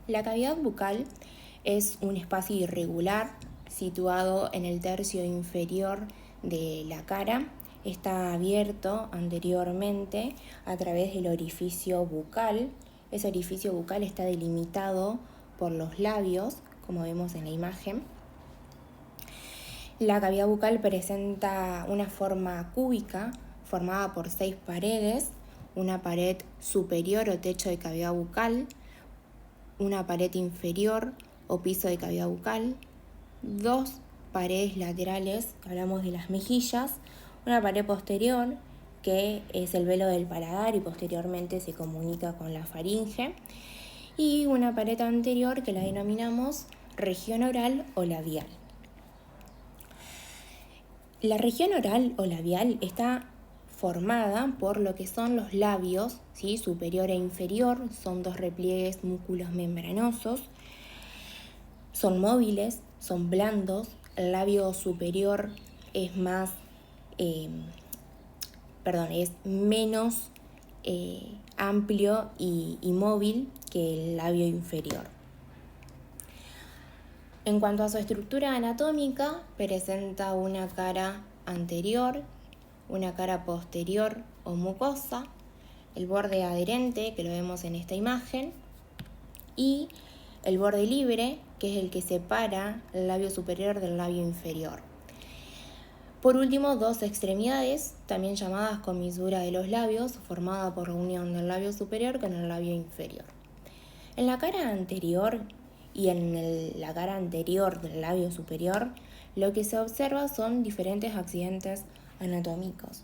La cavidad bucal es un espacio irregular situado en el tercio inferior de la cara. Está abierto anteriormente a través del orificio bucal. Ese orificio bucal está delimitado por los labios, como vemos en la imagen. La cavidad bucal presenta una forma cúbica formada por 6 paredes, una pared superior o techo de cavidad bucal, una pared inferior o piso de cavidad bucal, 2 paredes laterales, hablamos de las mejillas, una pared posterior que es el velo del paladar y posteriormente se comunica con la faringe, y una pared anterior que la denominamos región oral o labial. La región oral o labial está formada por lo que son los labios, ¿sí? Superior e inferior, son 2 repliegues músculos membranosos, son móviles, son blandos, el labio superior es menos amplio y móvil que el labio inferior. En cuanto a su estructura anatómica, presenta una cara anterior, una cara posterior o mucosa, el borde adherente, que lo vemos en esta imagen, y el borde libre, que es el que separa el labio superior del labio inferior. Por último, 2 extremidades, también llamadas comisura de los labios, formada por la unión del labio superior con el labio inferior. En la cara anterior y en la cara anterior del labio superior, lo que se observa son diferentes accidentes anatómicos.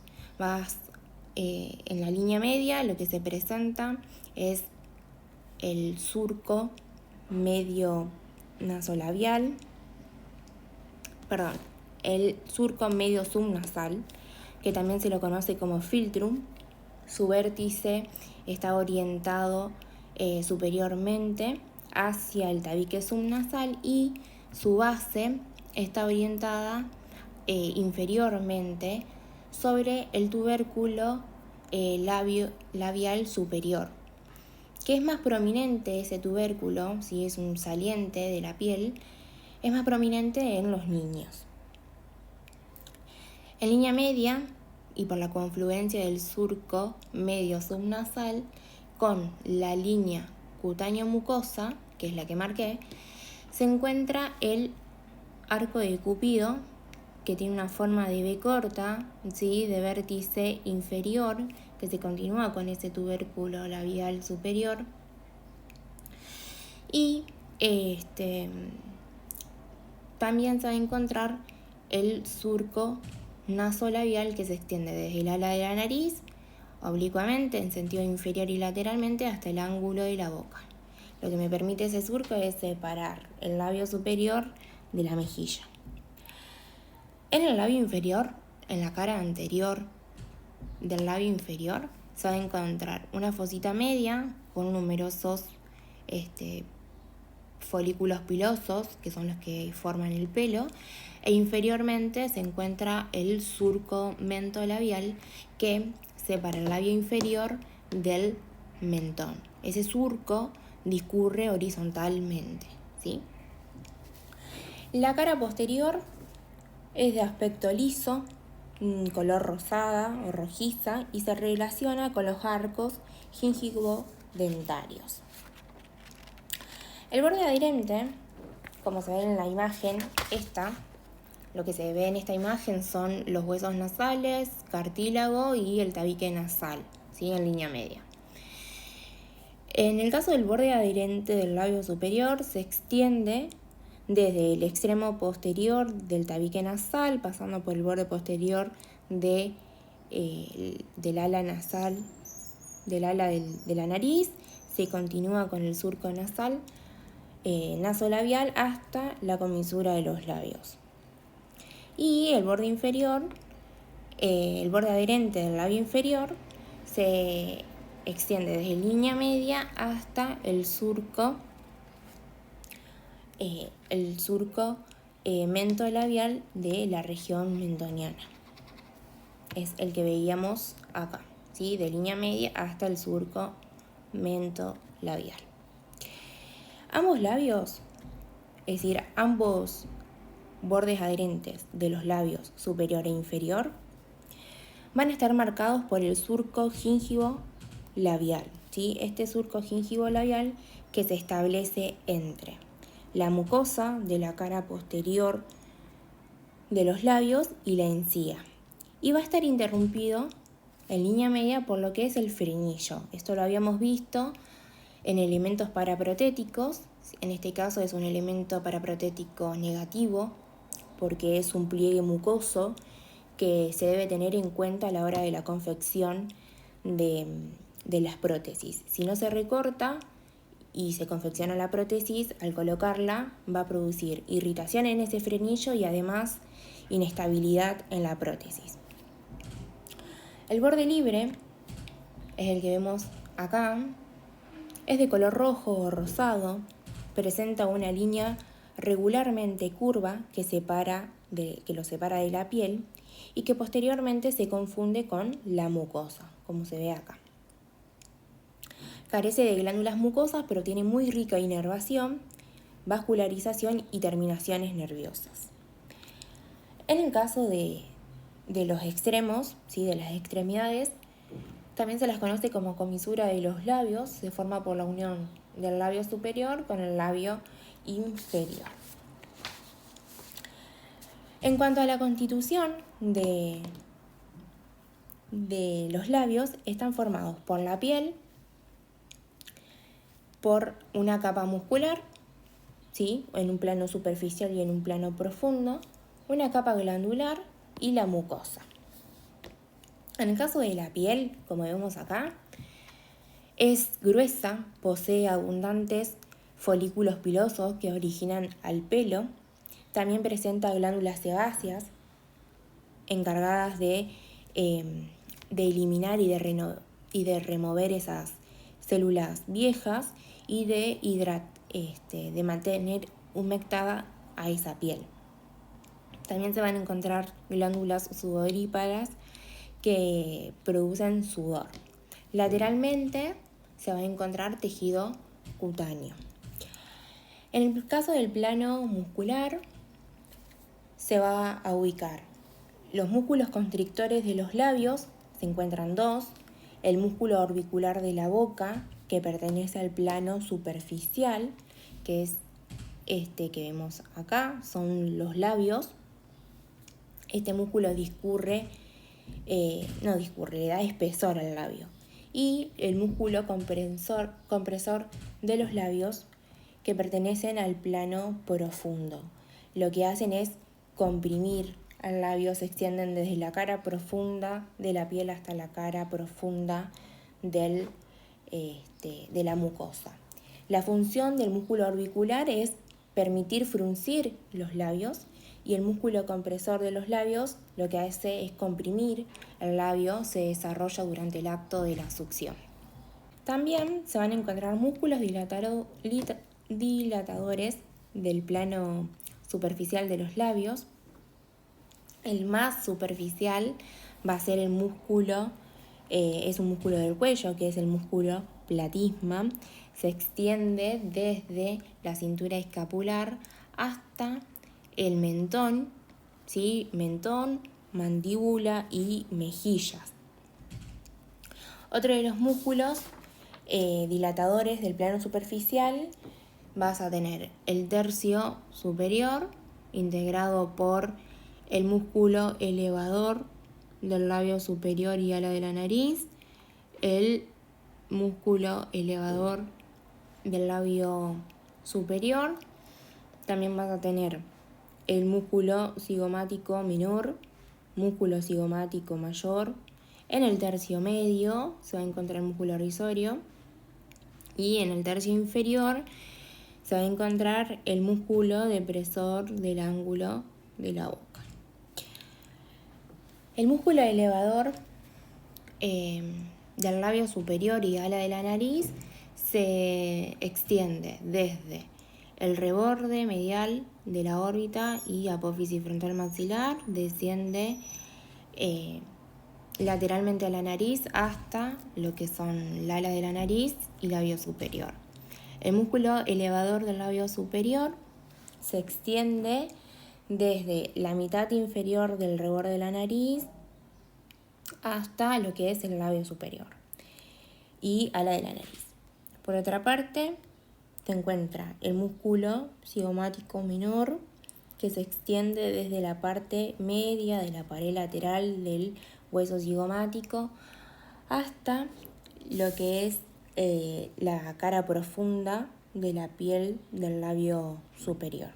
En la línea media lo que se presenta es el surco medio nasolabial, el surco medio subnasal, que también se lo conoce como filtrum. Su vértice está orientado superiormente hacia el tabique subnasal y su base está orientada inferiormente sobre el tubérculo labial superior, que es más prominente ese tubérculo, si es un saliente de la piel, es más prominente en los niños. En línea media, y por la confluencia del surco medio subnasal con la línea cutáneo-mucosa, que es la que marqué, se encuentra el arco de Cupido, que tiene una forma de V corta, ¿sí? De vértice inferior, que se continúa con ese tubérculo labial superior. Y también se va a encontrar el surco nasolabial, que se extiende desde el ala de la nariz, oblicuamente, en sentido inferior y lateralmente, hasta el ángulo de la boca. Lo que me permite ese surco es separar el labio superior de la mejilla. En el labio inferior, en la cara anterior del labio inferior, se va a encontrar una fosita media con numerosos folículos pilosos, que son los que forman el pelo, e inferiormente se encuentra el surco mentolabial, que separa el labio inferior del mentón. Ese surco discurre horizontalmente, ¿sí? La cara posterior es de aspecto liso, color rosada o rojiza, y se relaciona con los arcos gingivodentarios. El borde adherente, como se ve en la imagen lo que se ve en esta imagen son los huesos nasales, cartílago y el tabique nasal, ¿sí? En línea media. En el caso del borde adherente del labio superior, se extiende desde el extremo posterior del tabique nasal, pasando por el borde posterior del ala nasal, del ala de la nariz, se continúa con el surco nasal, nasolabial, hasta la comisura de los labios. Y el borde inferior, el borde adherente del labio inferior, se extiende desde línea media hasta el surco mentolabial de la región mentoniana. Es el que veíamos acá, ¿sí? De línea media hasta el surco mentolabial. Ambos labios, es decir, ambos bordes adherentes de los labios superior e inferior, van a estar marcados por el surco gíngivo labial, ¿sí? Este surco gíngivo labial que se establece entre la mucosa de la cara posterior de los labios y la encía. Y va a estar interrumpido en línea media por lo que es el frenillo. Esto lo habíamos visto en elementos paraprotéticos. En este caso es un elemento paraprotético negativo porque es un pliegue mucoso que se debe tener en cuenta a la hora de la confección de las prótesis. Si no se recorta y se confecciona la prótesis, al colocarla va a producir irritación en ese frenillo y además inestabilidad en la prótesis. El borde libre es el que vemos acá, es de color rojo o rosado, presenta una línea regularmente curva que lo separa de la piel y que posteriormente se confunde con la mucosa, como se ve acá. Carece de glándulas mucosas, pero tiene muy rica inervación, vascularización y terminaciones nerviosas. En el caso de los extremos, ¿sí? De las extremidades, también se las conoce como comisura de los labios, se forma por la unión del labio superior con el labio inferior. En cuanto a la constitución de los labios, están formados por la piel, por una capa muscular, ¿sí? En un plano superficial y en un plano profundo, una capa glandular y la mucosa. En el caso de la piel, como vemos acá, es gruesa, posee abundantes folículos pilosos que originan al pelo. También presenta glándulas sebáceas encargadas de eliminar y de remover esas células viejas y de mantener humectada a esa piel. También se van a encontrar glándulas sudoríparas que producen sudor. Lateralmente se va a encontrar tejido cutáneo. En el caso del plano muscular, se va a ubicar los músculos constrictores de los labios, se encuentran dos, el músculo orbicular de la boca, que pertenece al plano superficial, que es este que vemos acá, son los labios. Este músculo le da espesor al labio. Y el músculo compresor de los labios, que pertenecen al plano profundo. Lo que hacen es comprimir al labio, se extienden desde la cara profunda de la piel hasta la cara profunda de la mucosa. La función del músculo orbicular es permitir fruncir los labios y el músculo compresor de los labios lo que hace es comprimir el labio, se desarrolla durante el acto de la succión. También se van a encontrar músculos dilatadores del plano superficial de los labios. El más superficial va a ser el músculo, es un músculo del cuello, que es el músculo platisma. Se extiende desde la cintura escapular hasta el mentón, ¿sí? Mentón, mandíbula y mejillas. Otro de los músculos dilatadores del plano superficial vas a tener el tercio superior, integrado por el músculo elevador del labio superior y ala de la nariz, el músculo elevador del labio superior. También vas a tener el músculo cigomático menor, músculo cigomático mayor. En el tercio medio se va a encontrar el músculo risorio y en el tercio inferior se va a encontrar el músculo depresor del ángulo de la boca. El músculo elevador del labio superior y ala de la nariz se extiende desde el reborde medial de la órbita y apófisis frontal maxilar, desciende lateralmente a la nariz hasta lo que son la ala de la nariz y labio superior. El músculo elevador del labio superior se extiende desde la mitad inferior del reborde de la nariz hasta lo que es el labio superior y ala de la nariz. Por otra parte, se encuentra el músculo cigomático menor, que se extiende desde la parte media de la pared lateral del hueso cigomático hasta lo que es la cara profunda de la piel del labio superior.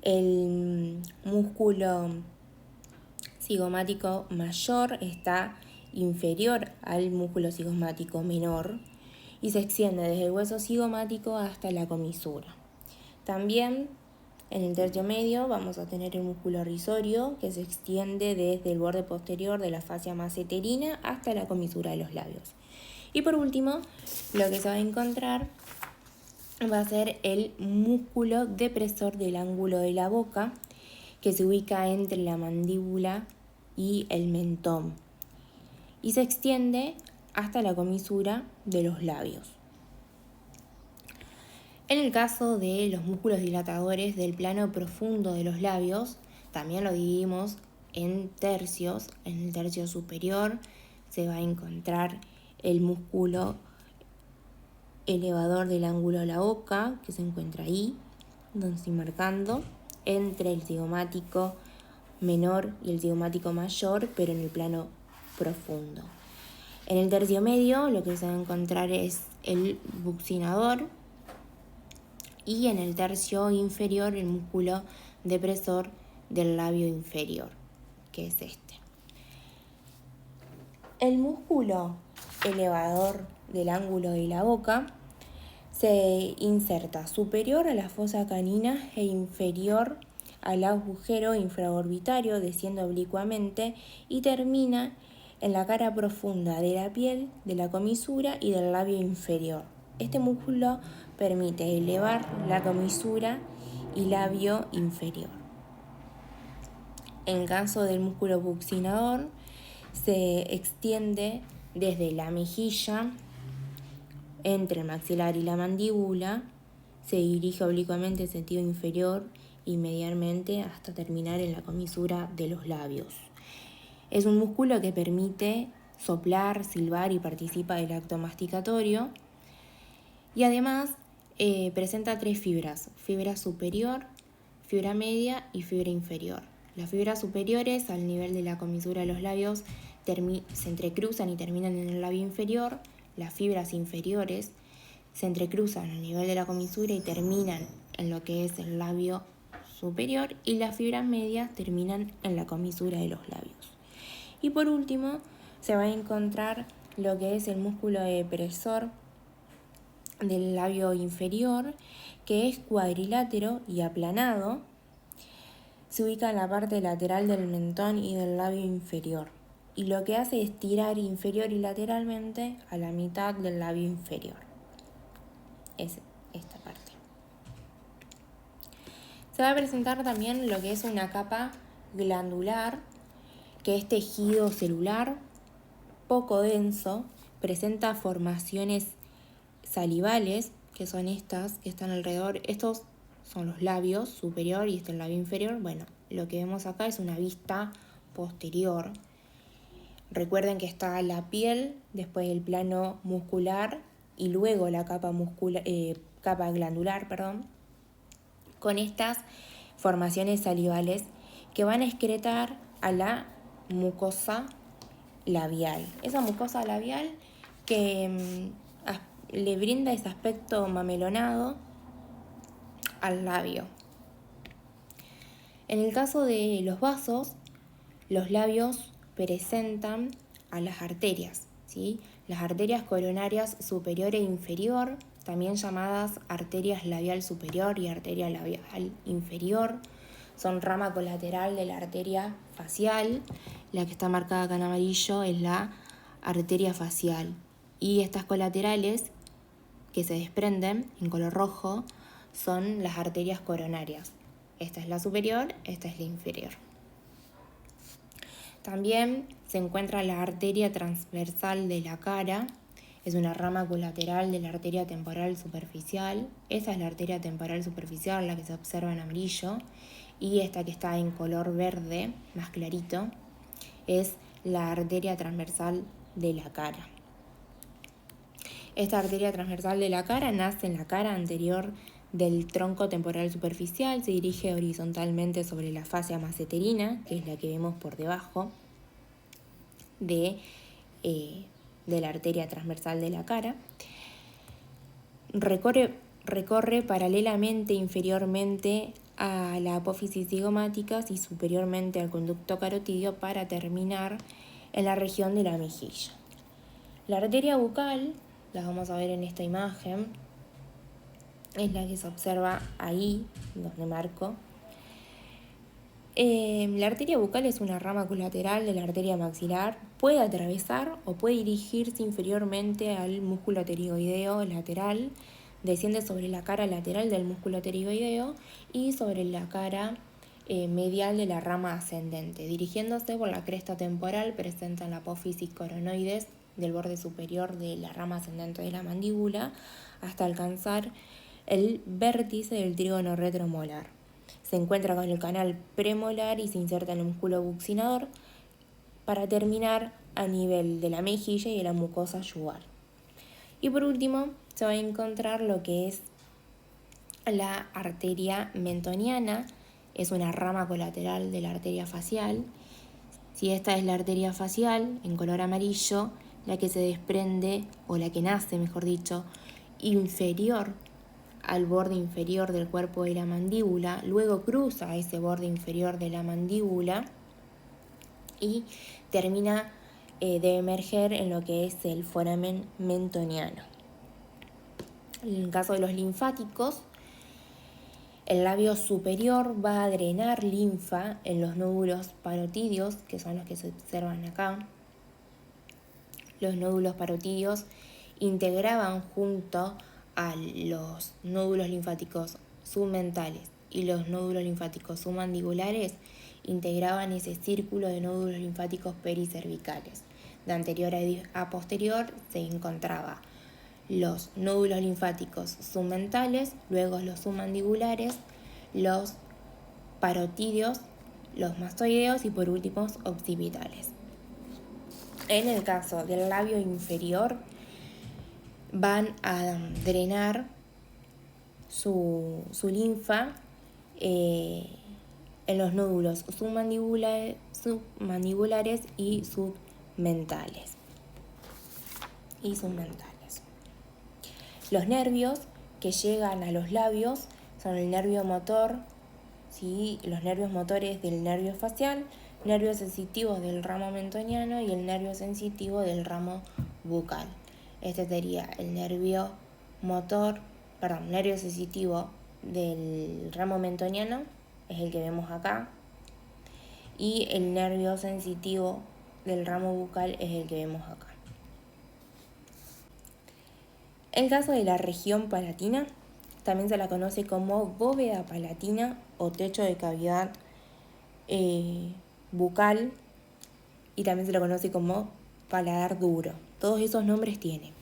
El músculo cigomático mayor está inferior al músculo cigomático menor y se extiende desde el hueso cigomático hasta la comisura. También en el tercio medio vamos a tener el músculo risorio, que se extiende desde el borde posterior de la fascia masseterina hasta la comisura de los labios. Y por último, lo que se va a encontrar va a ser el músculo depresor del ángulo de la boca, que se ubica entre la mandíbula y el mentón y se extiende hasta la comisura de los labios. En el caso de los músculos dilatadores del plano profundo de los labios, también lo dividimos en tercios. En el tercio superior se va a encontrar el músculo elevador del ángulo de la boca, que se encuentra ahí, donde estoy marcando, entre el cigomático menor y el cigomático mayor, pero en el plano profundo. En el tercio medio lo que se va a encontrar es el buccinador y en el tercio inferior el músculo depresor del labio inferior, que es este. El músculo elevador del ángulo de la boca se inserta superior a la fosa canina e inferior al agujero infraorbitario, desciende oblicuamente y termina en la cara profunda de la piel, de la comisura y del labio inferior. Este músculo permite elevar la comisura y labio inferior. En caso del músculo buccinador, se extiende desde la mejilla, entre el maxilar y la mandíbula, se dirige oblicuamente en sentido inferior y medialmente hasta terminar en la comisura de los labios. Es un músculo que permite soplar, silbar y participa del acto masticatorio. Y además presenta 3 fibras: fibra superior, fibra media y fibra inferior. Las fibras superiores, al nivel de la comisura de los labios, se entrecruzan y terminan en el labio inferior. Las fibras inferiores se entrecruzan al nivel de la comisura y terminan en lo que es el labio superior, y las fibras medias terminan en la comisura de los labios. Y por último, se va a encontrar lo que es el músculo depresor del labio inferior, que es cuadrilátero y aplanado. Se ubica en la parte lateral del mentón y del labio inferior, y lo que hace es tirar inferior y lateralmente a la mitad del labio inferior. Es esta parte. Se va a presentar también lo que es una capa glandular, que es tejido celular poco denso, presenta formaciones salivales, que son estas que están alrededor. Estos son los labios superior y este el labio inferior. Bueno, lo que vemos acá es una vista posterior. Recuerden que está la piel, después el plano muscular y luego la capa glandular, con estas formaciones salivales que van a excretar a la mucosa labial. Esa mucosa labial que le brinda ese aspecto mamelonado al labio. En el caso de los vasos, los labios presentan a las arterias, ¿sí? Las arterias coronarias superior e inferior, también llamadas arterias labial superior y arteria labial inferior, son rama colateral de la arteria facial. La que está marcada acá en amarillo es la arteria facial. Y estas colaterales que se desprenden en color rojo son las arterias coronarias. Esta es la superior, esta es la inferior. También se encuentra la arteria transversal de la cara, Es una rama colateral de la arteria temporal superficial. Esta es la arteria temporal superficial, la que se observa en amarillo. Y esta que está en color verde, más clarito, es la arteria transversal de la cara. Esta arteria transversal de la cara nace en la cara anterior del tronco temporal superficial, se dirige horizontalmente sobre la fascia masseterina, que es la que vemos por debajo de la arteria transversal de la cara. Recorre paralelamente inferiormente a la apófisis cigomática y superiormente al conducto carotídeo para terminar en la región de la mejilla. La arteria bucal, la vamos a ver en esta imagen, es la que se observa ahí, donde marco. La arteria bucal es una rama colateral de la arteria maxilar. Puede atravesar o puede dirigirse inferiormente al músculo pterigoideo lateral. Desciende sobre la cara lateral del músculo pterigoideo y sobre la cara medial de la rama ascendente. Dirigiéndose por la cresta temporal, presenta la apófisis coronoides del borde superior de la rama ascendente de la mandíbula hasta alcanzar el vértice del trígono retromolar. Se encuentra con el canal premolar y se inserta en el músculo buccinador para terminar a nivel de la mejilla y de la mucosa yugal. Y por último, se va a encontrar lo que es la arteria mentoniana. Es una rama colateral de la arteria facial. Si esta es la arteria facial, en color amarillo, la que se desprende, o la que nace, mejor dicho, inferior al borde inferior del cuerpo de la mandíbula, luego cruza ese borde inferior de la mandíbula y termina de emerger en lo que es el foramen mentoniano. En el caso de los linfáticos, el labio superior va a drenar linfa en los nódulos parotídeos, que son los que se observan acá. Los nódulos parotídeos integraban junto a los nódulos linfáticos submentales y los nódulos linfáticos submandibulares, integraban ese círculo de nódulos linfáticos pericervicales. De anterior a posterior se encontraba los nódulos linfáticos submentales, luego los submandibulares, los parotídeos, los mastoideos y por último occipitales. En el caso del labio inferior, van a drenar su linfa en los nódulos submandibulares y submentales. Los nervios que llegan a los labios son el nervio motor, ¿sí? Los nervios motores del nervio facial, nervio sensitivo del ramo mentoniano y el nervio sensitivo del ramo bucal. Este sería el nervio sensitivo del ramo mentoniano, es el que vemos acá, y el nervio sensitivo del ramo bucal es el que vemos acá. El caso de la región palatina, también se la conoce como bóveda palatina o techo de cavidad bucal, y también se la conoce como paladar duro. Todos esos nombres tiene.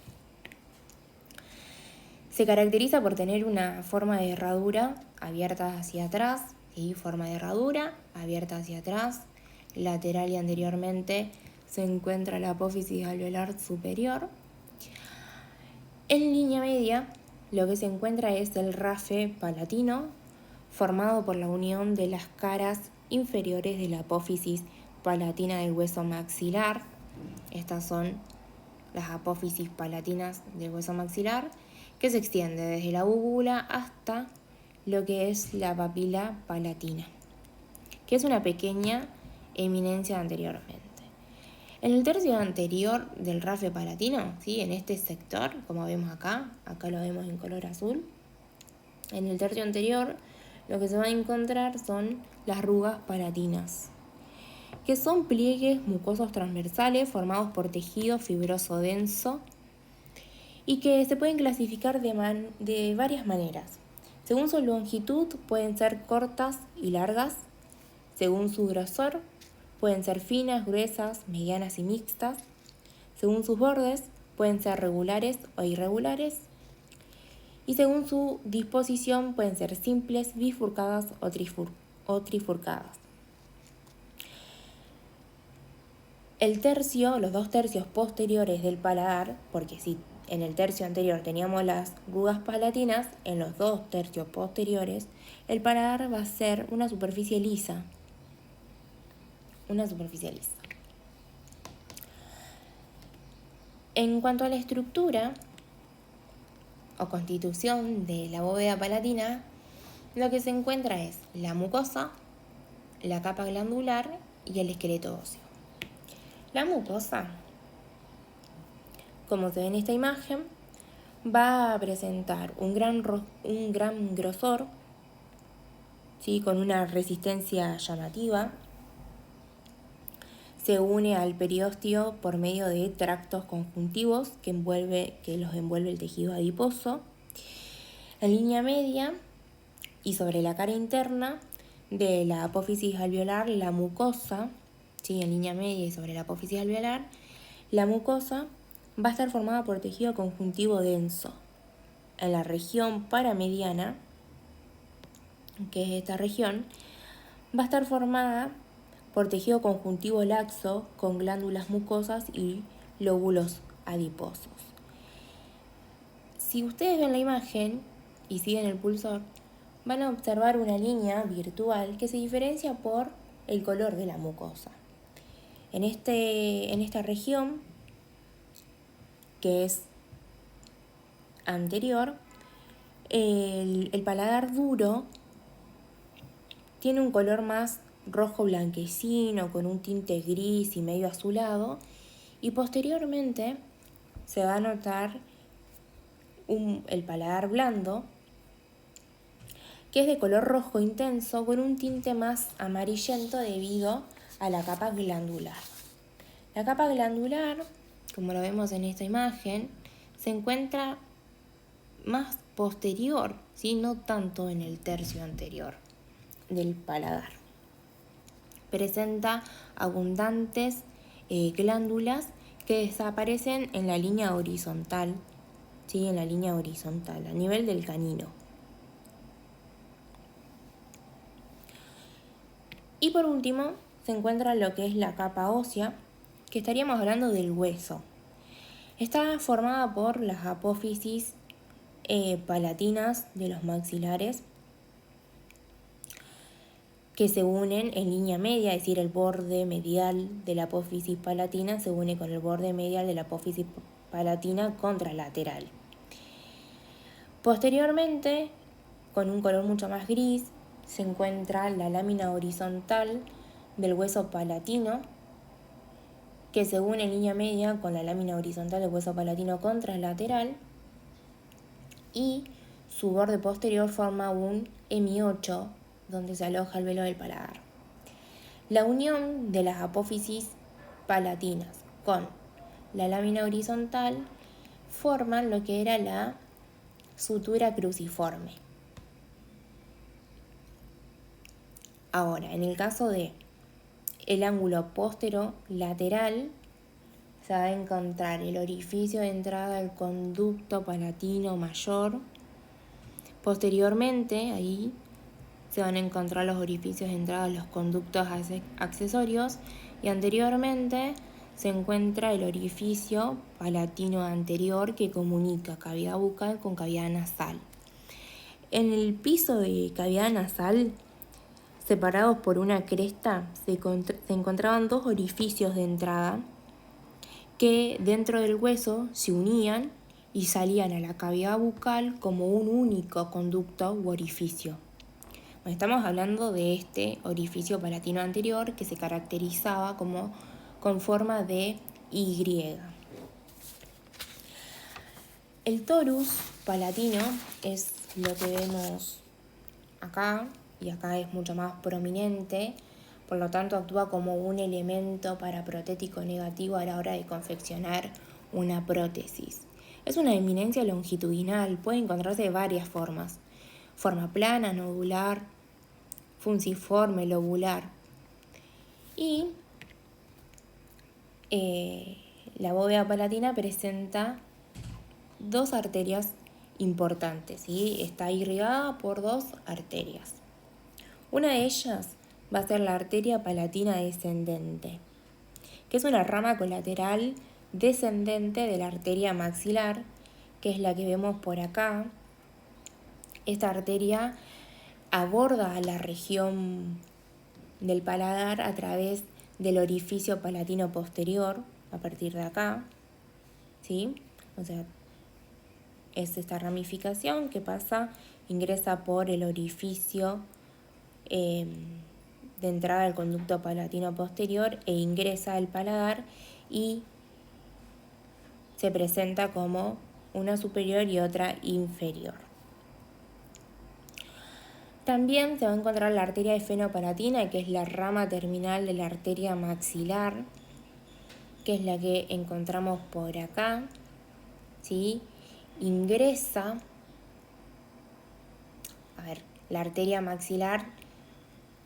Se caracteriza por tener una forma de herradura abierta hacia atrás, ¿sí? Forma de herradura abierta hacia atrás, lateral y anteriormente se encuentra la apófisis alveolar superior. En línea media, lo que se encuentra es el rafe palatino, formado por la unión de las caras inferiores de la apófisis palatina del hueso maxilar. Estas son las apófisis palatinas del hueso maxilar, que se extiende desde la úvula hasta lo que es la papila palatina, que es una pequeña eminencia anteriormente. En el tercio anterior del rafe palatino, ¿sí? En este sector, como vemos acá lo vemos en color azul, en el tercio anterior lo que se va a encontrar son las rugas palatinas, que son pliegues mucosos transversales formados por tejido fibroso denso y que se pueden clasificar de varias maneras. Según su longitud pueden ser cortas y largas, según su grosor pueden ser finas, gruesas, medianas y mixtas, según sus bordes pueden ser regulares o irregulares, y según su disposición pueden ser simples, bifurcadas o trifurcadas. El tercio, los 2 tercios posteriores del paladar, porque si en el tercio anterior teníamos las rugas palatinas, en los 2 tercios posteriores el paladar va a ser una superficie lisa. En cuanto a la estructura o constitución de la bóveda palatina, lo que se encuentra es la mucosa, la capa glandular y el esqueleto óseo. La mucosa, como se ve en esta imagen, va a presentar un gran grosor, ¿sí? Con una resistencia llamativa. Se une al periósteo por medio de tractos conjuntivos que los envuelve el tejido adiposo. En línea media y sobre la cara interna de la apófisis alveolar, la mucosa, ¿sí? En línea media y sobre la apófisis alveolar, la mucosa va a estar formada por tejido conjuntivo denso. En la región paramediana, que es esta región, va a estar formada por tejido conjuntivo laxo con glándulas mucosas y lóbulos adiposos. Si ustedes ven la imagen y siguen el pulsor, van a observar una línea virtual que se diferencia por el color de la mucosa. En esta región, que es anterior, el paladar duro tiene un color más rojo blanquecino con un tinte gris y medio azulado, y posteriormente se va a notar el paladar blando, que es de color rojo intenso con un tinte más amarillento debido a la capa glandular. La capa glandular, como lo vemos en esta imagen, se encuentra más posterior, ¿sí? No tanto en el tercio anterior del paladar. Presenta abundantes glándulas que desaparecen en la línea horizontal, ¿sí? En la línea horizontal, a nivel del canino. Y por último, se encuentra lo que es la capa ósea, que estaríamos hablando del hueso. Está formada por las apófisis palatinas de los maxilares, que se unen en línea media, es decir, el borde medial de la apófisis palatina se une con el borde medial de la apófisis palatina contralateral. Posteriormente, con un color mucho más gris, se encuentra la lámina horizontal del hueso palatino, que se une en línea media con la lámina horizontal del hueso palatino contralateral, y su borde posterior forma un M8, donde se aloja el velo del paladar. La unión de las apófisis palatinas con la lámina horizontal forman lo que era la sutura cruciforme. Ahora, en el caso de el ángulo posterolateral, se va a encontrar el orificio de entrada del conducto palatino mayor. Posteriormente, ahí se van a encontrar los orificios de entrada de los conductos accesorios, y anteriormente se encuentra el orificio palatino anterior que comunica cavidad bucal con cavidad nasal. En el piso de cavidad nasal, separados por una cresta, se encontraban 2 orificios de entrada que dentro del hueso se unían y salían a la cavidad bucal como un único conducto u orificio. Estamos hablando de este orificio palatino anterior que se caracterizaba con forma de Y. El torus palatino es lo que vemos acá, y acá es mucho más prominente, por lo tanto actúa como un elemento paraprotético negativo a la hora de confeccionar una prótesis. Es una eminencia longitudinal, puede encontrarse de varias formas: forma plana, nodular, funciforme, lobular. Y la bóveda palatina presenta dos arterias importantes, ¿sí? Está irrigada por dos arterias. Una de ellas va a ser la arteria palatina descendente, que es una rama colateral descendente de la arteria maxilar, que es la que vemos por acá. Esta arteria aborda la región del paladar a través del orificio palatino posterior, a partir de acá, ¿sí? O sea, es esta ramificación que ingresa por el orificio de entrada del conducto palatino posterior e ingresa al paladar y se presenta como una superior y otra inferior. También se va a encontrar la arteria esfenopalatina, que es la rama terminal de la arteria maxilar, que es la que encontramos por acá, ¿sí? Ingresa, la arteria maxilar,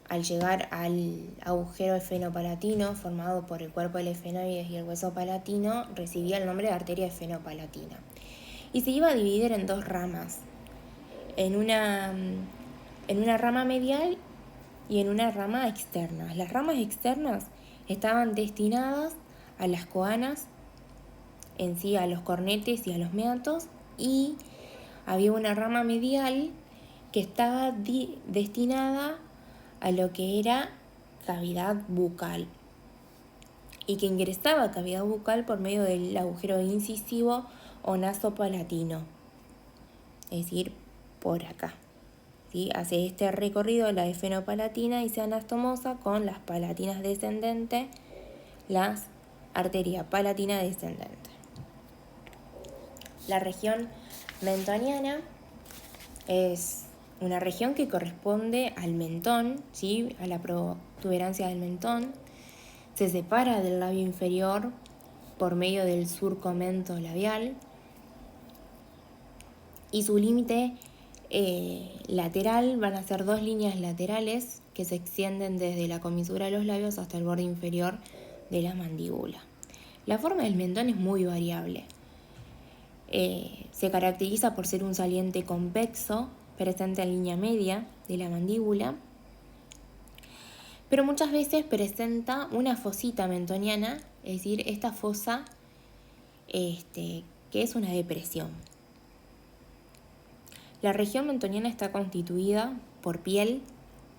al llegar al agujero esfenopalatino formado por el cuerpo del esfenoides y el hueso palatino, recibía el nombre de arteria esfenopalatina. Y se iba a dividir en dos ramas, en una rama medial y en una rama externa. Las ramas externas estaban destinadas a las coanas, en sí a los cornetes y a los meatos, y había una rama medial que estaba destinada a lo que era cavidad bucal y que ingresaba a cavidad bucal por medio del agujero incisivo o nasopalatino, es decir, por acá. ¿Sí? Hace este recorrido la esfenopalatina y se anastomosa con las palatinas descendentes, las arteria palatina descendente. La región mentoniana es una región que corresponde al mentón, ¿sí? A la protuberancia del mentón. Se separa del labio inferior por medio del surco mentolabial y su límite lateral van a ser dos líneas laterales que se extienden desde la comisura de los labios hasta el borde inferior de la mandíbula. La forma del mentón es muy variable. Se caracteriza por ser un saliente convexo presente en línea media de la mandíbula, pero muchas veces presenta una fosita mentoniana, es decir, esta fosa que es una depresión. La región mentoniana está constituida por piel,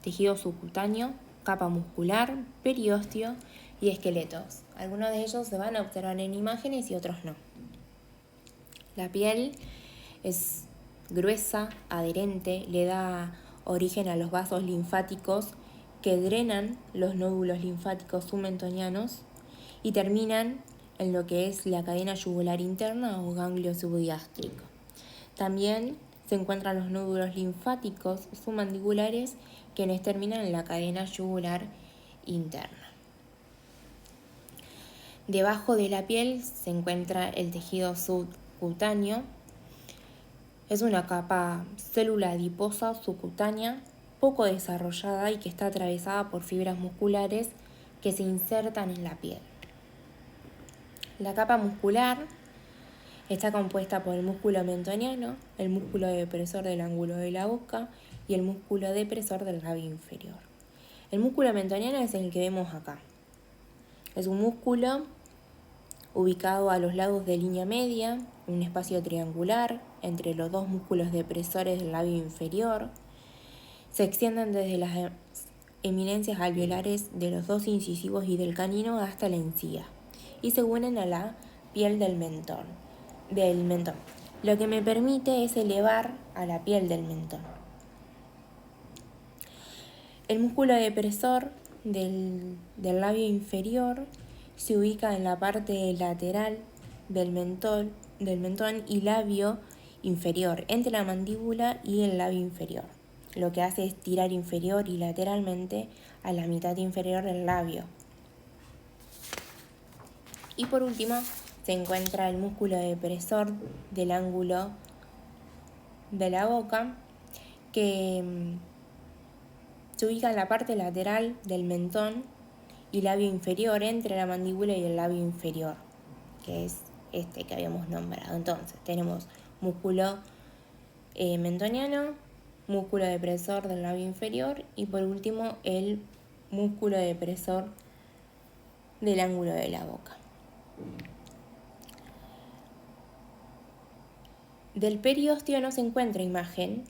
tejido subcutáneo, capa muscular, periósteo y esqueletos. Algunos de ellos se van a observar en imágenes y otros no. La piel es gruesa, adherente, le da origen a los vasos linfáticos que drenan los nódulos linfáticos submentonianos y terminan en lo que es la cadena yugular interna o ganglio subdiástrico. También se encuentran los nódulos linfáticos submandibulares, quienes terminan en la cadena yugular interna. Debajo de la piel se encuentra el tejido subcutáneo. Es una capa célula adiposa subcutánea poco desarrollada y que está atravesada por fibras musculares que se insertan en la piel. La capa muscular está compuesta por el músculo mentoniano, el músculo depresor del ángulo de la boca y el músculo depresor del labio inferior. El músculo mentoniano es el que vemos acá. Es un músculo ubicado a los lados de línea media, en un espacio triangular entre los dos músculos depresores del labio inferior. Se extienden desde las eminencias alveolares de los dos incisivos y del canino hasta la encía y se unen a la piel del mentón, lo que me permite es elevar a la piel del mentón. El músculo depresor del labio inferior se ubica en la parte lateral del mentón y labio inferior, entre la mandíbula y el labio inferior. Lo que hace es tirar inferior y lateralmente a la mitad inferior del labio. Y por último se encuentra el músculo depresor del ángulo de la boca, que se ubica en la parte lateral del mentón y labio inferior, entre la mandíbula y el labio inferior. que es este que habíamos nombrado. Entonces, tenemos músculo mentoniano, músculo depresor del labio inferior y por último el músculo depresor del ángulo de la boca. Del periósteo no se encuentra imagen,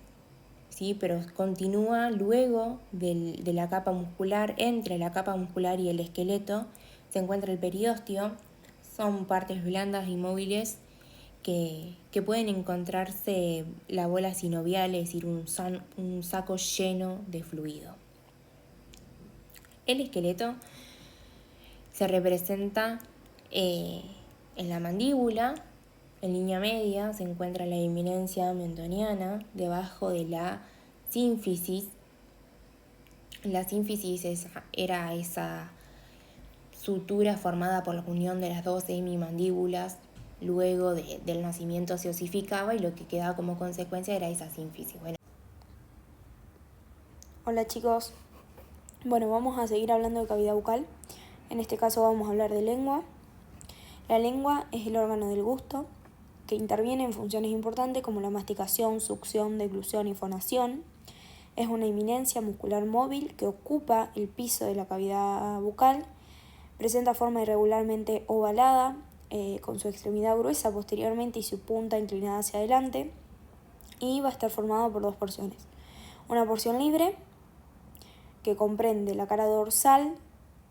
¿sí? Pero continúa luego de la capa muscular, entre la capa muscular y el esqueleto, se encuentra el periósteo. Son partes blandas y móviles que pueden encontrarse la bola sinovial, es decir, un saco lleno de fluido. El esqueleto se representa en la mandíbula. En línea media se encuentra la eminencia mentoniana, debajo de la sínfisis. La sínfisis era esa sutura formada por la unión de las dos hemimandíbulas. Luego del nacimiento se osificaba y lo que quedaba como consecuencia era esa sínfisis. Bueno. Hola chicos, bueno, vamos a seguir hablando de cavidad bucal. En este caso vamos a hablar de lengua. La lengua es el órgano del gusto que interviene en funciones importantes como la masticación, succión, deglución y fonación. Es una eminencia muscular móvil que ocupa el piso de la cavidad bucal. Presenta forma irregularmente ovalada, con su extremidad gruesa posteriormente y su punta inclinada hacia adelante. Y va a estar formado por dos porciones. Una porción libre, que comprende la cara dorsal,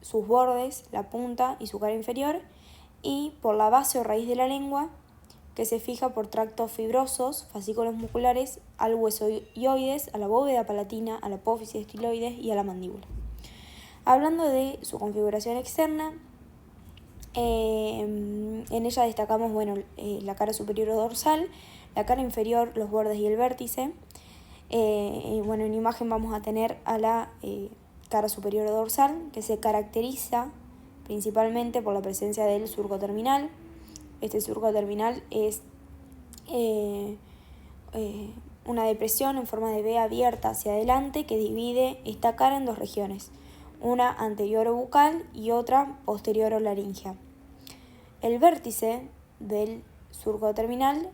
sus bordes, la punta y su cara inferior, y por la base o raíz de la lengua, que se fija por tractos fibrosos, fascículos musculares, al hueso ioides, a la bóveda palatina, a la apófisis estiloides y a la mandíbula. Hablando de su configuración externa, en ella destacamos la cara superior o dorsal, la cara inferior, los bordes y el vértice. En imagen vamos a tener a la cara superior o dorsal, que se caracteriza principalmente por la presencia del surco terminal. Este surco terminal es una depresión en forma de V abierta hacia adelante que divide esta cara en dos regiones, una anterior o bucal y otra posterior o laringea. El vértice del surco terminal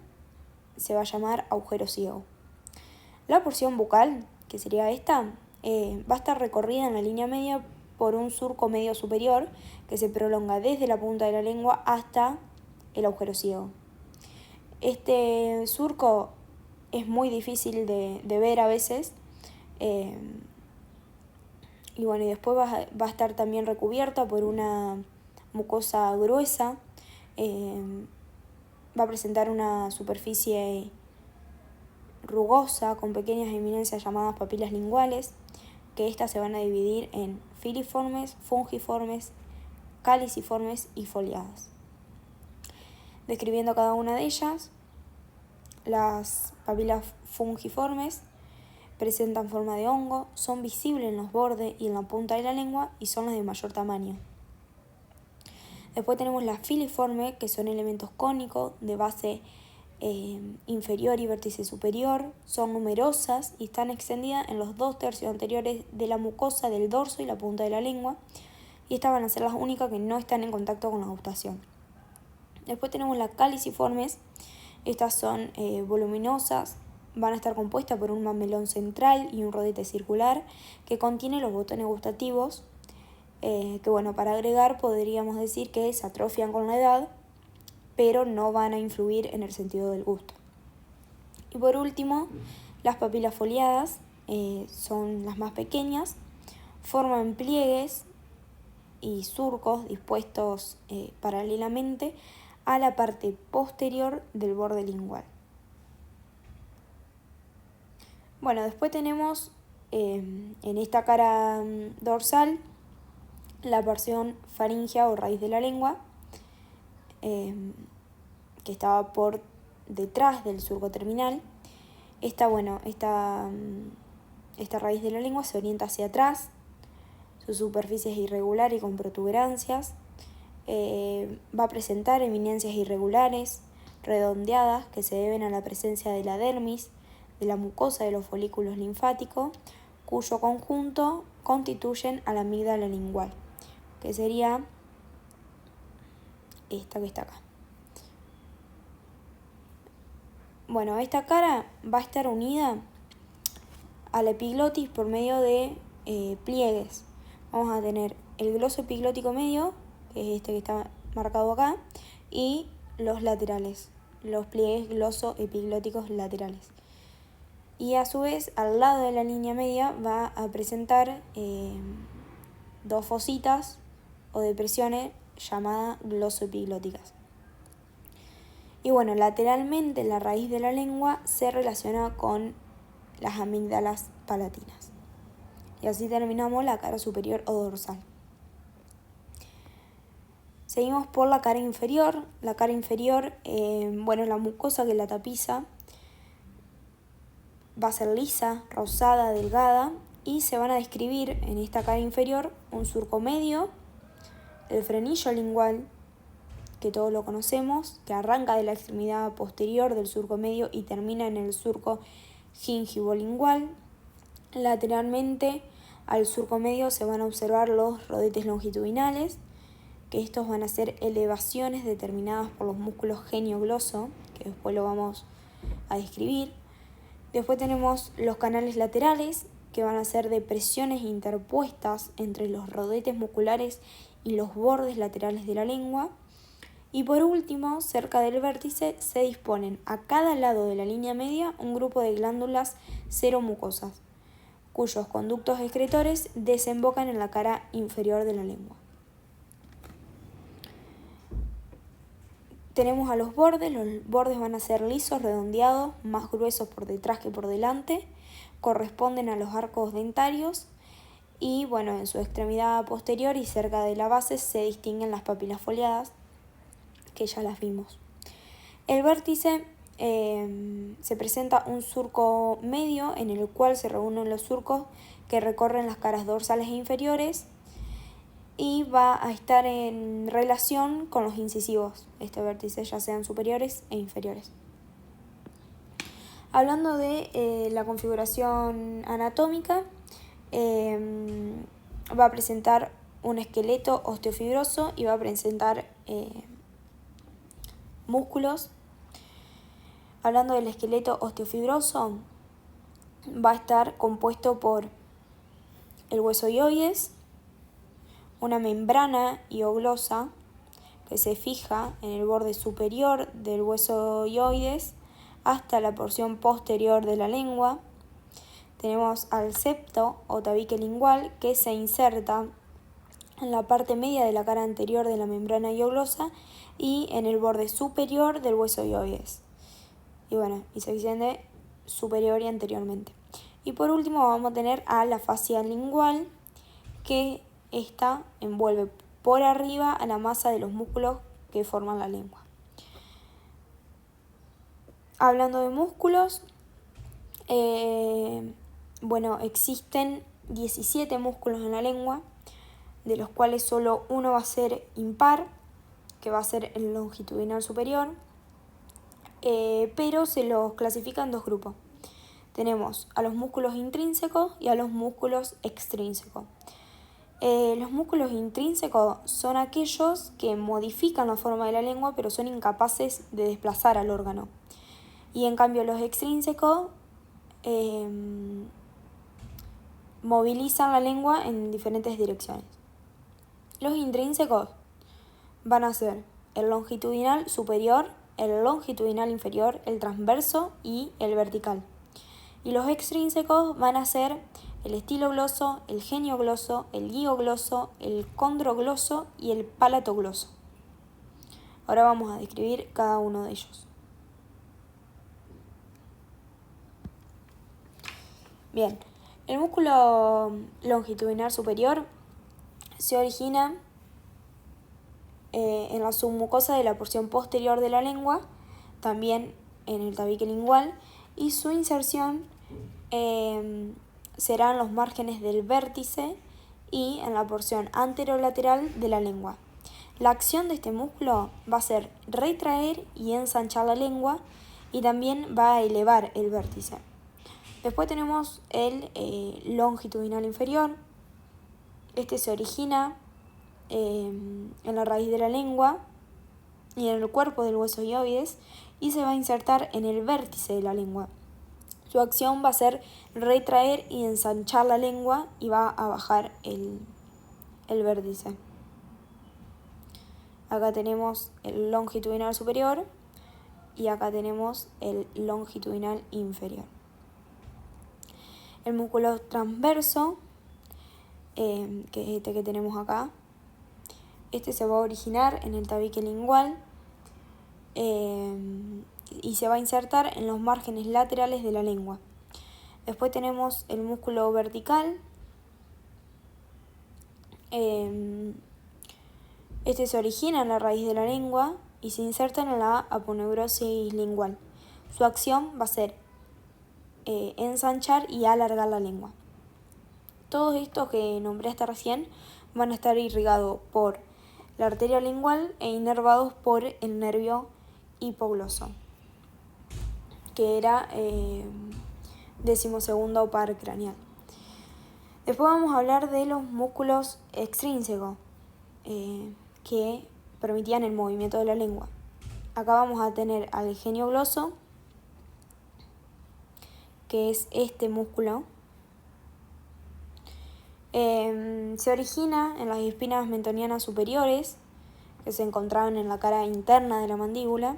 se va a llamar agujero ciego. La porción bucal, que sería esta, va a estar recorrida en la línea media por un surco medio superior que se prolonga desde la punta de la lengua hasta el agujero ciego. Este surco es muy difícil de ver a veces, y después va a estar también recubierta por una mucosa gruesa. Va a presentar una superficie rugosa con pequeñas eminencias llamadas papilas linguales, que estas se van a dividir en filiformes, fungiformes, caliciformes y foliadas. Describiendo cada una de ellas, las papilas fungiformes presentan forma de hongo, son visibles en los bordes y en la punta de la lengua y son las de mayor tamaño. Después tenemos las filiformes, que son elementos cónicos de base inferior y vértice superior. Son numerosas y están extendidas en los 2/3 anteriores de la mucosa del dorso y la punta de la lengua, y estas van a ser las únicas que no están en contacto con la gustación. Después tenemos las caliciformes. Estas son voluminosas, van a estar compuestas por un mamelón central y un rodete circular que contiene los botones gustativos, para agregar podríamos decir que se atrofian con la edad, pero no van a influir en el sentido del gusto. Y por último, las papilas foliadas son las más pequeñas, forman pliegues y surcos dispuestos paralelamente a la parte posterior del borde lingual. Después tenemos en esta cara dorsal la porción faringea o raíz de la lengua, que estaba por detrás del surco terminal. Esta raíz de la lengua se orienta hacia atrás, su superficie es irregular y con protuberancias. Va a presentar eminencias irregulares, redondeadas, que se deben a la presencia de la dermis, de la mucosa de los folículos linfáticos, cuyo conjunto constituyen a la amígdala lingual, que sería esta que está acá. Bueno, esta cara va a estar unida a la epiglotis por medio de pliegues. Vamos a tener el gloso epiglótico medio, que es este que está marcado acá, y los laterales, los pliegues gloso-epiglóticos laterales. Y a su vez, al lado de la línea media va a presentar dos fositas o depresiones llamadas glosoepiglóticas. Y bueno, lateralmente la raíz de la lengua se relaciona con las amígdalas palatinas. Y así terminamos la cara superior o dorsal. Seguimos por la cara inferior. La cara inferior, la mucosa que la tapiza va a ser lisa, rosada, delgada, y se van a describir en esta cara inferior un surco medio, el frenillo lingual, que todos lo conocemos, que arranca de la extremidad posterior del surco medio y termina en el surco gingivolingual. Lateralmente al surco medio se van a observar los rodetes longitudinales, que estos van a ser elevaciones determinadas por los músculos genio-gloso, que después lo vamos a describir. Después tenemos los canales laterales, que van a ser depresiones interpuestas entre los rodetes musculares y los bordes laterales de la lengua. Y por último, cerca del vértice se disponen a cada lado de la línea media un grupo de glándulas seromucosas, cuyos conductos excretores desembocan en la cara inferior de la lengua. Tenemos a los bordes van a ser lisos, redondeados, más gruesos por detrás que por delante, corresponden a los arcos dentarios y en su extremidad posterior y cerca de la base se distinguen las papilas foliadas, que ya las vimos. El vértice se presenta un surco medio en el cual se reúnen los surcos que recorren las caras dorsales e inferiores y va a estar en relación con los incisivos, este vértice, ya sean superiores e inferiores. Hablando de la configuración anatómica, va a presentar un esqueleto osteofibroso y va a presentar músculos. Hablando del esqueleto osteofibroso, va a estar compuesto por el hueso hioides, una membrana hioglosa que se fija en el borde superior del hueso hioides hasta la porción posterior de la lengua. Tenemos al septo o tabique lingual que se inserta en la parte media de la cara anterior de la membrana hioglosa y en el borde superior del hueso hioides. Y se extiende superior y anteriormente. Y por último vamos a tener a la fascia lingual, que esta envuelve por arriba a la masa de los músculos que forman la lengua. Hablando de músculos, existen 17 músculos en la lengua, de los cuales solo uno va a ser impar, que va a ser el longitudinal superior, pero se los clasifica en dos grupos. Tenemos a los músculos intrínsecos y a los músculos extrínsecos. Los músculos intrínsecos son aquellos que modifican la forma de la lengua, pero son incapaces de desplazar al órgano. Y en cambio los extrínsecos movilizan la lengua en diferentes direcciones. Los intrínsecos van a ser el longitudinal superior, el longitudinal inferior, el transverso y el vertical. Y los extrínsecos van a ser el estilogloso, el geniogloso, el guiogloso, el condrogloso y el palatogloso. Ahora vamos a describir cada uno de ellos. Bien, el músculo longitudinal superior se origina en la submucosa de la porción posterior de la lengua, también en el tabique lingual, y su inserción será en los márgenes del vértice y en la porción anterolateral de la lengua. La acción de este músculo va a ser retraer y ensanchar la lengua y también va a elevar el vértice. Después tenemos el longitudinal inferior. Este se origina en la raíz de la lengua y en el cuerpo del hueso hioides y se va a insertar en el vértice de la lengua. Su acción va a ser retraer y ensanchar la lengua y va a bajar el vértice. Acá tenemos el longitudinal superior y acá tenemos el longitudinal inferior. El músculo transverso, que es este que tenemos acá, este se va a originar en el tabique lingual y se va a insertar en los márgenes laterales de la lengua. Después tenemos el músculo vertical. Este se origina en la raíz de la lengua y se inserta en la aponeurosis lingual. Su acción va a ser ensanchar y alargar la lengua. Todos estos que nombré hasta recién van a estar irrigados por la arteria lingual e inervados por el nervio hipogloso, que era 12º par craneal. Después vamos a hablar de los músculos extrínsecos que permitían el movimiento de la lengua. Acá vamos a tener al geniogloso, que es este músculo. Se origina en las espinas mentonianas superiores, que se encontraban en la cara interna de la mandíbula,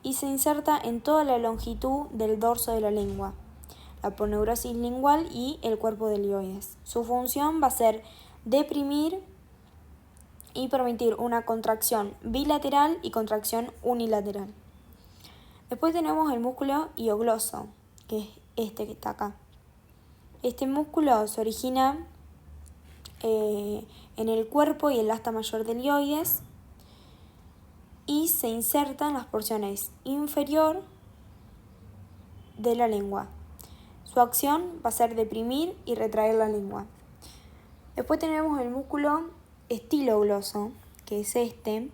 y se inserta en toda la longitud del dorso de la lengua, la aponeurosis lingual y el cuerpo del hioides. Su función va a ser deprimir y permitir una contracción bilateral y contracción unilateral. Después tenemos el músculo hiogloso, que es este que está acá. Este músculo se origina en el cuerpo y el asta mayor del hioides y se inserta en las porciones inferior de la lengua. Su acción va a ser deprimir y retraer la lengua. Después tenemos el músculo estilogloso, que es este.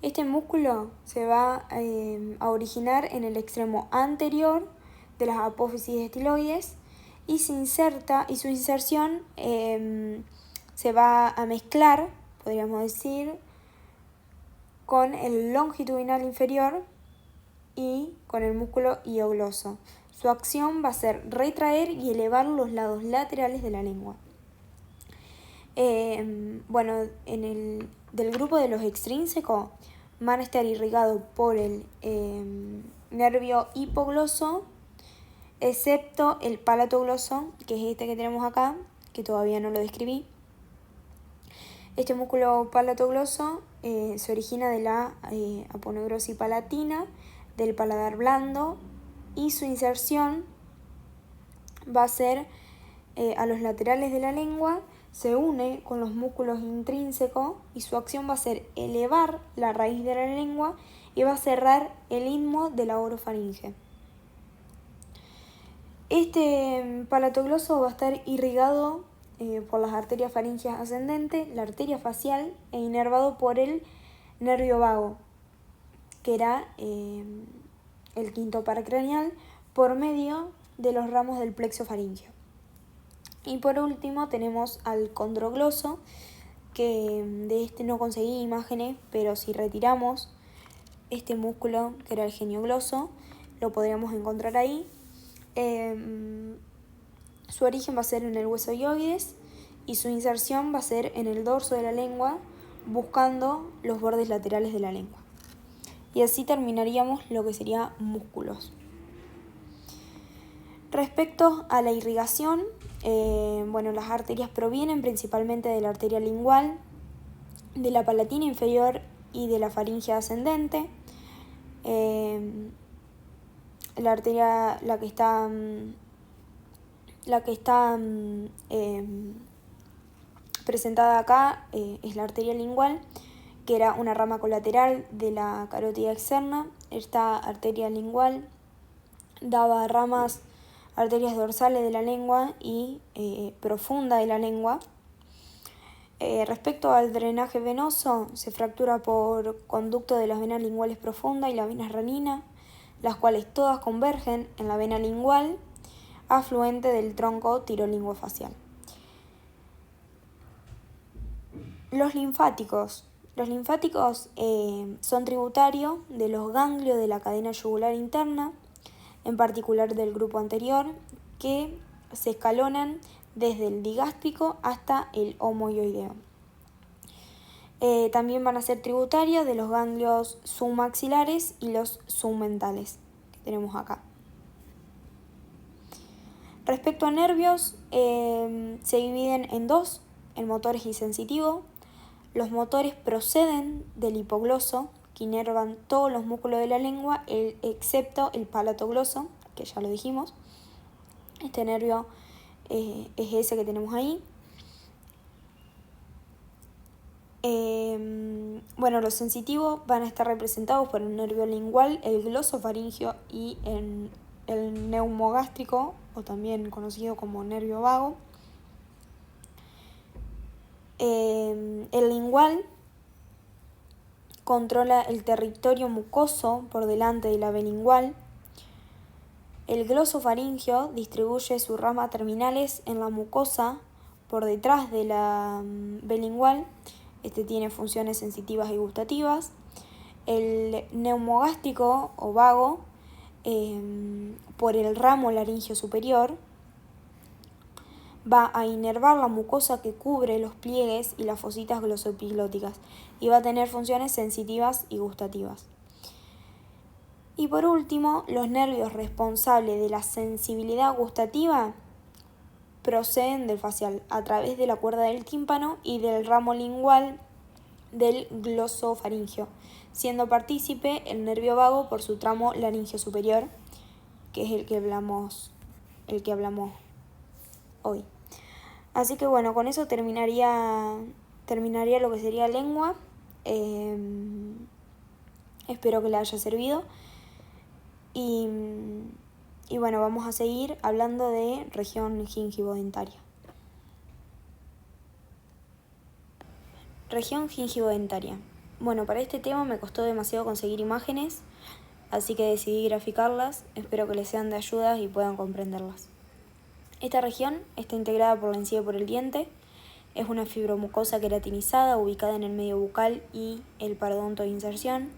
Este músculo se va a originar en el extremo anterior de las apófisis estiloides y se inserta, y su inserción se va a mezclar, podríamos decir, con el longitudinal inferior y con el músculo hiogloso. Su acción va a ser retraer y elevar los lados laterales de la lengua. Del grupo de los extrínsecos van a estar irrigados por el nervio hipogloso, excepto el palatogloso, que es este que tenemos acá, que todavía no lo describí. Este músculo palatogloso se origina de la aponeurosis palatina, del paladar blando, y su inserción va a ser a los laterales de la lengua, se une con los músculos intrínsecos y su acción va a ser elevar la raíz de la lengua y va a cerrar el istmo de la orofaringe. Este palatogloso va a estar irrigado por las arterias faringeas ascendentes, la arteria facial e inervado por el nervio vago, que era el quinto par craneal, por medio de los ramos del plexo faríngeo. Y por último tenemos al condrogloso, que de este no conseguí imágenes, pero si retiramos este músculo, que era el geniogloso, lo podríamos encontrar ahí. Su origen va a ser en el hueso hioides y su inserción va a ser en el dorso de la lengua, buscando los bordes laterales de la lengua. Y así terminaríamos lo que serían músculos. Respecto a la irrigación, las arterias provienen principalmente de la arteria lingual, de la palatina inferior y de la faringe ascendente. La arteria, la que está presentada acá es la arteria lingual, que era una rama colateral de la carótida externa. Esta arteria lingual daba ramas, arterias dorsales de la lengua y profunda de la lengua. Respecto al drenaje venoso, se fractura por conducto de las venas linguales profundas y la vena renina, las cuales todas convergen en la vena lingual, afluente del tronco tirolinguofacial. Los linfáticos Los linfáticos son tributarios de los ganglios de la cadena yugular interna, en particular del grupo anterior, que se escalonan desde el digástrico hasta el omoioideo. También van a ser tributarios de los ganglios submaxilares y los submentales que tenemos acá. Respecto a nervios, se dividen en dos, el motores y sensitivo. Los motores proceden del hipogloso, que inervan todos los músculos de la lengua, excepto el palatogloso, que ya lo dijimos. Este nervio es ese que tenemos ahí. Bueno, los sensitivos van a estar representados por el nervio lingual, el glosofaringio y el neumogástrico, o también conocido como nervio vago. El lingual controla el territorio mucoso por delante de la bilingual. El glosofaringio distribuye sus ramas terminales en la mucosa por detrás de la bilingual. Este tiene funciones sensitivas y gustativas. El neumogástrico o vago por el ramo laringio superior va a inervar la mucosa que cubre los pliegues y las fositas glosoepiglóticas y va a tener funciones sensitivas y gustativas. Y por último, los nervios responsables de la sensibilidad gustativa proceden del facial a través de la cuerda del tímpano y del ramo lingual del glosofaringio, siendo partícipe el nervio vago por su tramo laringio superior, que es el que hablamos hoy. Así que bueno, con eso terminaría lo que sería lengua. Espero que le haya servido. Y bueno, vamos a seguir hablando de región gingivodentaria. Región gingivodentaria. Bueno, para este tema me costó demasiado conseguir imágenes, así que decidí graficarlas. Espero que les sean de ayuda y puedan comprenderlas. Esta región está integrada por la encía y por el diente. Es una fibromucosa queratinizada ubicada en el medio bucal y el parodonto de inserción.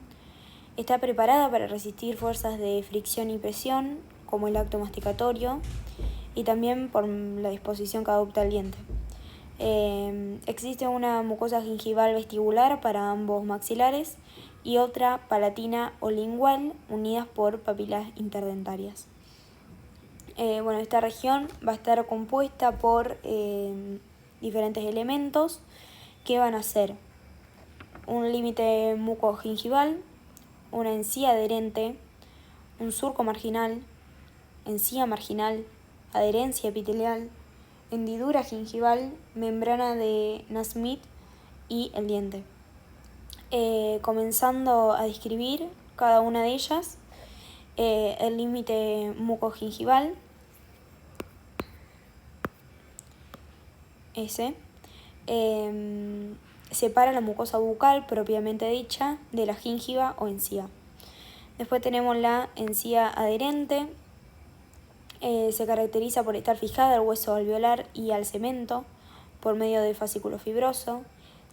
Está preparada para resistir fuerzas de fricción y presión, como el acto masticatorio, y también por la disposición que adopta el diente. Existe una mucosa gingival vestibular para ambos maxilares y otra palatina o lingual unidas por papilas interdentarias. Bueno, esta región va a estar compuesta por diferentes elementos que van a ser un límite mucogingival, una encía adherente, un surco marginal, encía marginal, adherencia epitelial, hendidura gingival, membrana de Nasmyth y el diente. Comenzando a describir cada una de ellas, el límite mucogingival, separa la mucosa bucal propiamente dicha de la gingiva o encía. Después tenemos la encía adherente. Se caracteriza por estar fijada al hueso alveolar y al cemento por medio de fascículo fibroso.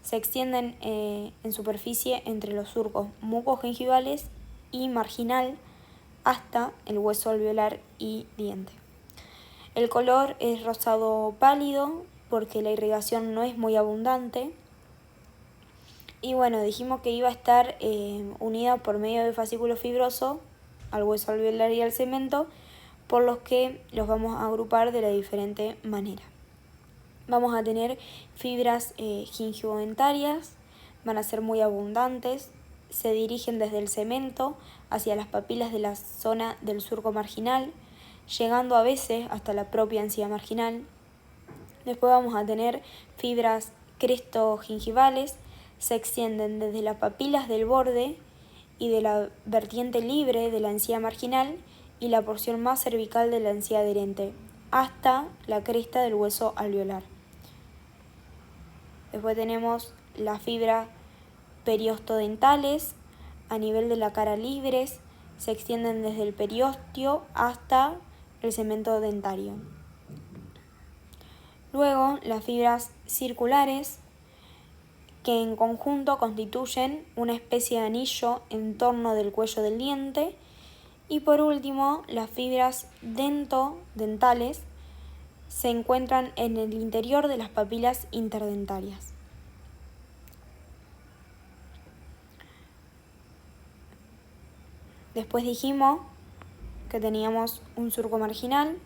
Se extienden en superficie entre los surcos mucogingivales y marginal hasta el hueso alveolar y diente. El color es rosado pálido porque la irrigación no es muy abundante. Y bueno, dijimos que iba a estar unida por medio de fascículo fibroso al hueso alveolar y al cemento, por los que los vamos a agrupar de la diferente manera. Vamos a tener fibras gingivodentarias, van a ser muy abundantes, se dirigen desde el cemento hacia las papilas de la zona del surco marginal, llegando a veces hasta la propia encía marginal. Después vamos a tener fibras crestogingivales, se extienden desde las papilas del borde y de la vertiente libre de la encía marginal y la porción más cervical de la encía adherente, hasta la cresta del hueso alveolar. Después tenemos las fibras periostodentales, a nivel de la cara libres, se extienden desde el periósteo hasta el cemento dentario. Luego, las fibras circulares, que en conjunto constituyen una especie de anillo en torno del cuello del diente. Y por último, las fibras dentales se encuentran en el interior de las papilas interdentarias. Después dijimos que teníamos un surco marginal,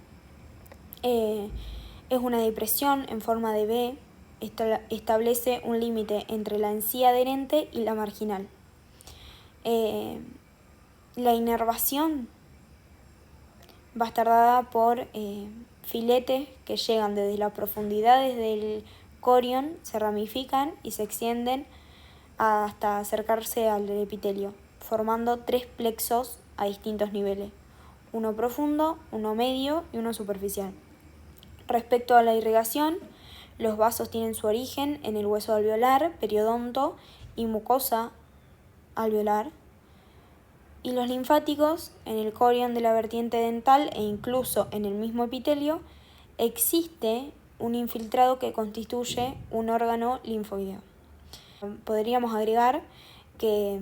es una depresión en forma de V, establece un límite entre la encía adherente y la marginal. La inervación va a estar dada por filetes que llegan desde las profundidades del corion, se ramifican y se extienden hasta acercarse al epitelio, formando 3 plexos a distintos niveles, uno profundo, uno medio y uno superficial. Respecto a la irrigación, los vasos tienen su origen en el hueso alveolar, periodonto y mucosa alveolar, y los linfáticos en el corion de la vertiente dental e incluso en el mismo epitelio existe un infiltrado que constituye un órgano linfoideo. Podríamos agregar que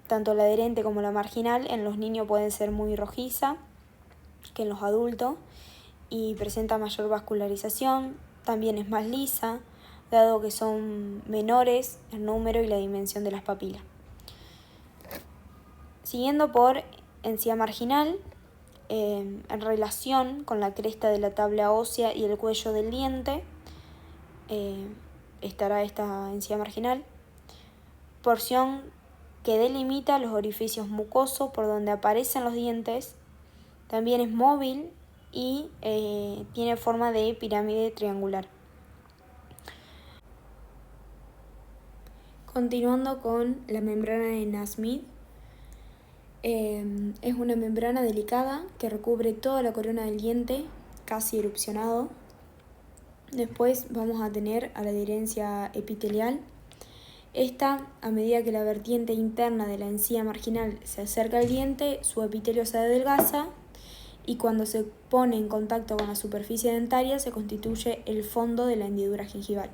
tanto la adherente como la marginal en los niños pueden ser muy rojiza que en los adultos y presenta mayor vascularización, también es más lisa, dado que son menores el número y la dimensión de las papilas. Siguiendo por encía marginal, en relación con la cresta de la tabla ósea y el cuello del diente, estará esta encía marginal, porción que delimita los orificios mucosos por donde aparecen los dientes. También es móvil y tiene forma de pirámide triangular. Continuando con la membrana de Nasmyth, es una membrana delicada que recubre toda la corona del diente, casi erupcionado. Después vamos a tener a la adherencia epitelial. Esta, a medida que la vertiente interna de la encía marginal se acerca al diente, su epitelio se adelgaza y cuando se pone en contacto con la superficie dentaria se constituye el fondo de la hendidura gingival.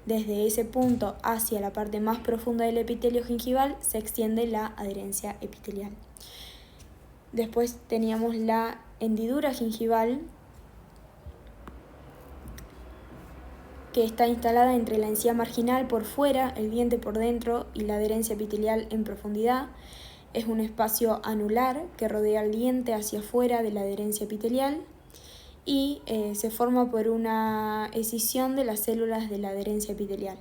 Desde ese punto hacia la parte más profunda del epitelio gingival se extiende la adherencia epitelial. Después teníamos la hendidura gingival, que está instalada entre la encía marginal por fuera, el diente por dentro y la adherencia epitelial en profundidad. Es un espacio anular que rodea el diente hacia afuera de la adherencia epitelial y se forma por una escisión de las células de la adherencia epitelial.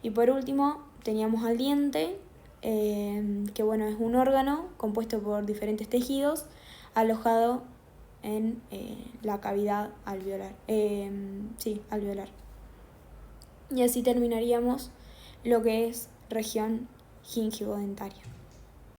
Y por último teníamos al diente, que es un órgano compuesto por diferentes tejidos alojado en la cavidad alveolar. Alveolar. Y así terminaríamos lo que es región gingivodentaria.